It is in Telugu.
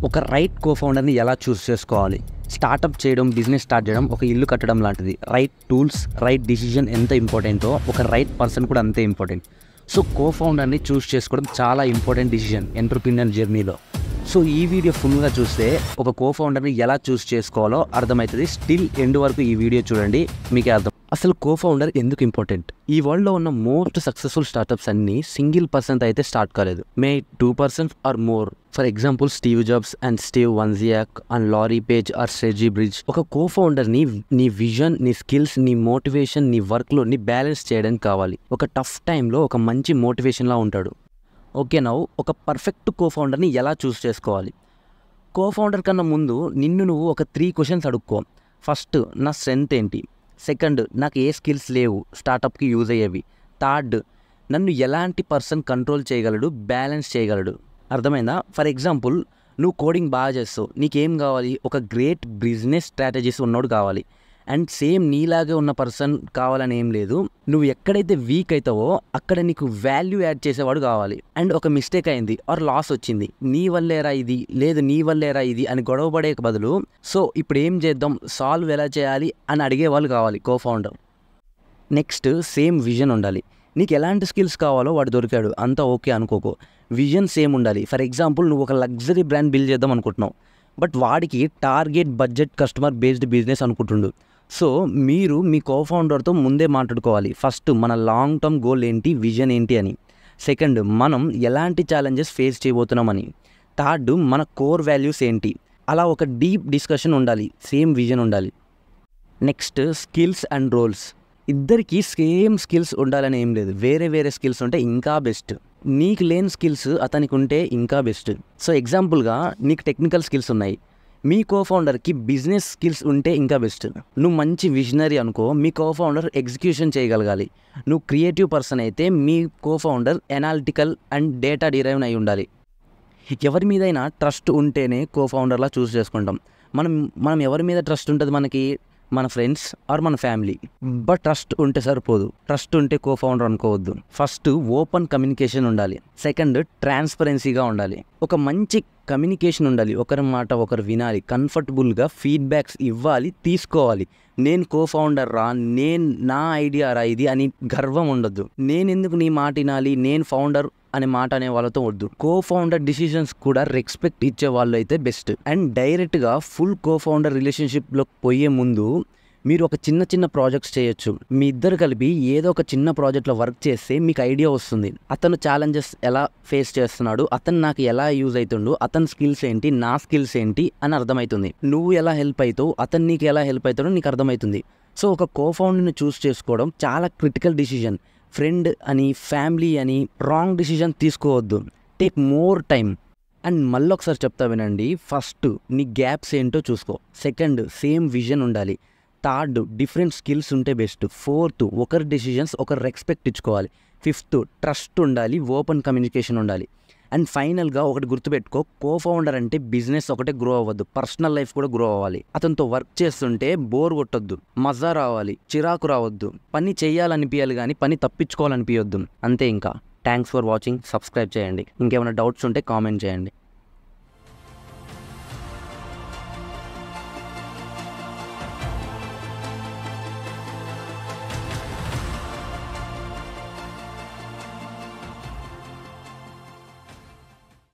ఒక రైట్ కోఫౌండర్ని ఎలా చూస్ చేసుకోవాలి? స్టార్టప్ చేయడం, బిజినెస్ స్టార్ట్ చేయడం ఒక ఇల్లు కట్టడం లాంటిది. రైట్ టూల్స్, రైట్ డిసిజన్ ఎంత ఇంపార్టెంటో ఒక రైట్ పర్సన్ కూడా అంతే ఇంపార్టెంట్. సో కోఫౌండర్ని చూస్ చేసుకోవడం చాలా ఇంపార్టెంట్ డిసిజన్ ఎంటర్‌ప్రెన్యూర్ జర్నీలో. సో ఈ వీడియో ఫుల్గా చూస్తే ఒక కోఫౌండర్ని ఎలా చూస్ చేసుకోవాలో అర్థమవుతుంది. స్టిల్ ఎండ్ వరకు ఈ వీడియో చూడండి, మీకే అర్థం. అసలు కోఫౌండర్ ఎందుకు ఇంపార్టెంట్? ఈ వరల్డ్లో ఉన్న మోస్ట్ సక్సెస్ఫుల్ స్టార్టప్స్ అన్నీ సింగిల్ పర్సన్ అయితే స్టార్ట్ కాలేదు. May 2% or more. For example Steve Jobs and Steve వన్జియాక్ and Larry Page or Sergey Brin. ఒక కోఫౌండర్ని నీ విజన్, నీ స్కిల్స్, నీ మోటివేషన్, నీ వర్క్లోని బ్యాలెన్స్ చేయడానికి కావాలి. ఒక టఫ్ టైంలో ఒక మంచి మోటివేషన్లా ఉంటాడు. ఓకే, నౌ ఒక పర్ఫెక్ట్ కోఫౌండర్ని ఎలా చూస్ చేసుకోవాలి? కోఫౌండర్ కన్నా ముందు నిన్ను నువ్వు ఒక 3 క్వశ్చన్స్ అడుక్కో. ఫస్ట్, నా స్ట్రెంగ్త్ ఏంటి? సెకండ్, నాకు ఏ స్కిల్స్ లేవు స్టార్టప్కి యూజ్ అయ్యేవి? థర్డ్, నన్ను ఎలాంటి పర్సన్ కంట్రోల్ చేయగలడు, బ్యాలెన్స్ చేయగలడు? అర్థమైందా? ఫర్ ఎగ్జాంపుల్, నువ్వు కోడింగ్ బాగా చేస్తావు, నీకేం కావాలి? ఒక గ్రేట్ బిజినెస్ స్ట్రాటజీస్ ఉన్నోడు కావాలి. అండ్ సేమ్ నీలాగే ఉన్న పర్సన్ కావాలని ఏం లేదు. నువ్వు ఎక్కడైతే వీక్ అవుతావో అక్కడ నీకు వాల్యూ యాడ్ చేసేవాడు కావాలి. అండ్ ఒక మిస్టేక్ అయింది ఆర్ లాస్ వచ్చింది, నీ వల్లేరా ఇది, లేదు నీ వల్లేరా ఇది అని గొడవపడే బదులు సో ఇప్పుడు ఏం చేద్దాం, సాల్వ్ ఎలా చేయాలి అని అడిగే వాళ్ళు కావాలి కోఫౌండర్. నెక్స్ట్, సేమ్ విజన్ ఉండాలి. నీకు ఎలాంటి స్కిల్స్ కావాలో వాడు దొరికాడు, అంతా ఓకే అనుకోకో. విజన్ సేమ్ ఉండాలి. ఫర్ ఎగ్జాంపుల్, నువ్వు ఒక లగ్జరీ బ్రాండ్ బిల్డ్ చేద్దాం అనుకుంటున్నావు, బట్ వాడికి target budget customer based business అనుకుంటుండు. సో మీరు మీ కోఫౌండర్తో ముందే మాట్లాడుకోవాలి. ఫస్ట్, మన లాంగ్ టర్మ్ గోల్ ఏంటి, విజన్ ఏంటి అని. సెకండ్, మనం ఎలాంటి ఛాలెంజెస్ ఫేస్ చేయబోతున్నామని. థర్డ్, మన కోర్ వాల్యూస్ ఏంటి. అలా ఒక డీప్ డిస్కషన్ ఉండాలి, సేమ్ విజన్ ఉండాలి. Next, skills and roles. ఇద్దరికి సేమ్ స్కిల్స్ ఉండాలని ఏం లేదు, వేరే వేరే స్కిల్స్ ఉంటే ఇంకా బెస్ట్. నీకు లేని స్కిల్స్ అతనికి ఉంటే ఇంకా బెస్ట్. సో ఎగ్జాంపుల్గా, నీకు టెక్నికల్ స్కిల్స్ ఉన్నాయి, మీ కోఫౌండర్కి బిజినెస్ స్కిల్స్ ఉంటే ఇంకా బెస్ట్. నువ్వు మంచి విజనరీ అనుకో, మీ కోఫౌండర్ ఎగ్జిక్యూషన్ చేయగలగాలి. నువ్వు క్రియేటివ్ పర్సన్ అయితే మీ cofounder analytical and data driven అయి ఉండాలి. ఎవరి మీదైనా ట్రస్ట్ ఉంటేనే కోఫౌండర్లా చూస్ చేసుకుంటాం. మనం ఎవరి మీద ట్రస్ట్ ఉంటుంది? మనకి మన ఫ్రెండ్స్ ఆర్ మన ఫ్యామిలీ. బట్ ట్రస్ట్ ఉంటే సరిపోదు, ట్రస్ట్ ఉంటే కోఫౌండర్ అనుకోవద్దు. ఫస్ట్, ఓపెన్ కమ్యూనికేషన్ ఉండాలి. సెకండ్, ట్రాన్స్పరెన్సీగా ఉండాలి. ఒక మంచి కమ్యూనికేషన్ ఉండాలి, ఒకరి మాట ఒకరు వినాలి, కంఫర్టబుల్గా ఫీడ్బ్యాక్స్ ఇవ్వాలి, తీసుకోవాలి. నేను కోఫౌండర్ రా, నా ఐడియా రా ఇది అని గర్వం ఉండొద్దు. నేనెందుకు నీ మాట వినాలి, నేను ఫౌండర్ అనే మాట అనే వాళ్ళతో వద్దు. కోఫౌండర్ డిసిషన్స్ కూడా రెస్పెక్ట్ ఇచ్చే వాళ్ళు అయితే బెస్ట్. అండ్ డైరెక్ట్గా ఫుల్ కోఫౌండర్ రిలేషన్షిప్లోకి పోయే ముందు మీరు ఒక చిన్న ప్రాజెక్ట్స్ చేయొచ్చు. మీ ఇద్దరు కలిపి ఏదో ఒక చిన్న ప్రాజెక్ట్లో వర్క్ చేస్తే మీకు ఐడియా వస్తుంది. అతను ఛాలెంజెస్ ఎలా ఫేస్ చేస్తున్నాడు, అతను నాకు ఎలా యూజ్ అవుతుండు, అతని స్కిల్స్ ఏంటి, నా స్కిల్స్ ఏంటి అని అర్థమవుతుంది. నువ్వు ఎలా హెల్ప్ అవుతావు, అతను నీకు ఎలా హెల్ప్ అవుతాడో నీకు అర్థమవుతుంది. సో ఒక కోఫౌండర్ని చూస్ చేసుకోవడం చాలా క్రిటికల్ డిసిజన్. ఫ్రెండ్ అని, ఫ్యామిలీ అని రాంగ్ డిసిజన్ తీసుకోవద్దు. Take more time. అండ్ మళ్ళీ ఒకసారి చెప్తా వినండి. ఫస్ట్, నీ గ్యాప్స్ ఏంటో చూసుకో. సెకండ్, సేమ్ విజన్ ఉండాలి. థర్డ్, డిఫరెంట్ స్కిల్స్ ఉంటే బెస్ట్. ఫోర్త్, ఒకరి డిసిజన్స్ ఒకరు రెస్పెక్ట్ ఇచ్చుకోవాలి. ఫిఫ్త్, ట్రస్ట్ ఉండాలి, ఓపెన్ కమ్యూనికేషన్ ఉండాలి. అండ్ ఫైనల్గా ఒకటి గుర్తుపెట్టుకో, కోఫౌండర్ అంటే బిజినెస్ ఒకటే గ్రో అవ్వద్దు, పర్సనల్ లైఫ్ కూడా గ్రో అవ్వాలి. అతనితో వర్క్ చేస్తుంటే బోర్ కొట్టొద్దు, మజా రావాలి, చిరాకు రావద్దు. పని చేయాలనిపించాలి కానీ పని తప్పించుకోవాలనిపించొద్దు. అంతే. ఇంకా థ్యాంక్స్ ఫర్ వాచింగ్. సబ్స్క్రైబ్ చేయండి. ఇంకేమైనా డౌట్స్ ఉంటే కామెంట్ చేయండి.